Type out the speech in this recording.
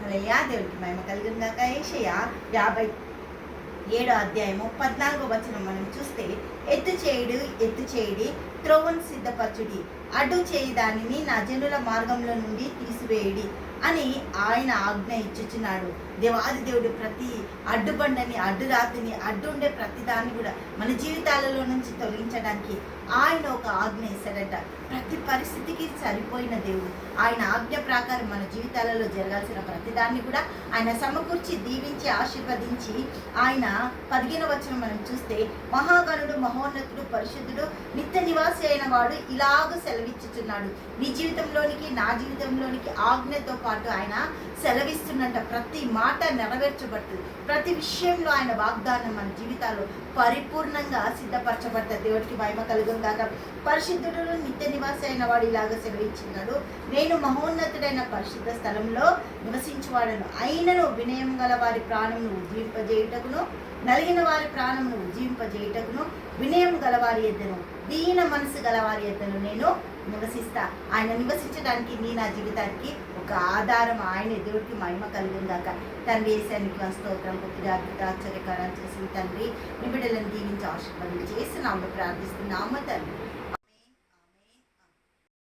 హల్లెలూయా. దేవుడికి మహిమ కలుగును గాక. యెషయా 57వ అధ్యాయము 14వ వచనం మనం చూస్తే, ఎత్తు చేయుడి, త్రోవను సిద్ధపరచుడి, అడ్డు చేయి దానిని నా జనుల మార్గంలో నుండి తీసివేయుడి అని ఆయన ఆజ్ఞ ఇచ్చుచున్నాడు. దేవాది దేవుడు ప్రతి అడ్డుబండని, అడ్డురాతిని, అడ్డుండే ప్రతి దాన్ని కూడా మన జీవితాలలో నుంచి తొలగించడానికి ఆయన ఒక ఆజ్ఞ ఇస్తాడట. ప్రతి పరిస్థితికి సరిపోయిన దేవుడు. ఆయన ఆజ్ఞ ప్రకారం మన జీవితాలలో జరగాల్సిన ప్రతిదాన్ని కూడా ఆయన సమకూర్చి, దీవించి, ఆశీర్వదించి, ఆయన 15వ వచనం మనం చూస్తే, మహాగణుడు, మహోన్నతుడు, పరిశుద్ధుడు, నిత్య నివాసి అయిన వాడు ఇలాగ సెలవిచ్చుచున్నాడు. నీ జీవితంలోనికి, నా జీవితంలోనికి ఆజ్ఞతో పాటు ఆయన సెలవిస్తున్నట్ట. ప్రతి మాట నెరవేర్చబడుతుంది. ప్రతి విషయంలో ఆయన వాగ్దానం మన జీవితాల్లో పరిపూర్ణంగా సిద్ధపరచబడుతుంది. దేవుడికి మహిమ కలుగును గాక. పరిశుద్ధుడు, నిత్య నివాసి అయిన వాడు ఇలాగ సెలవిచ్చినాడు, నేను మహోన్నతుడైన పరిశుద్ధ స్థలంలో నివసించువాడను. అయినను వినయం గల వారి ప్రాణమును ఉజ్జీవింపజేయుటకును, నలిగిన వారి ప్రాణమును ఉజ్జీవింపజేయుటకును, వినయం గలవారి ఎద్దను, దీన మనసు గలవారి ఎద్దను నేను నివసిస్తా. ఆయన నివసించడానికి నీ నా జీవితానికి ఒక ఆధారం ఆయన. దేవుడికి మహిమ కలుగును గాక. తండ్రి యేసయ్యకి స్తోత్రం. గొప్పగా అద్భుత ఆశ్చర్యకారాలు చేసిన తండ్రి, నీ బిడ్డలను దీవించి ఆశీర్వాదం చేసి నామములో ప్రార్థిస్తున్నాము తండ్రి.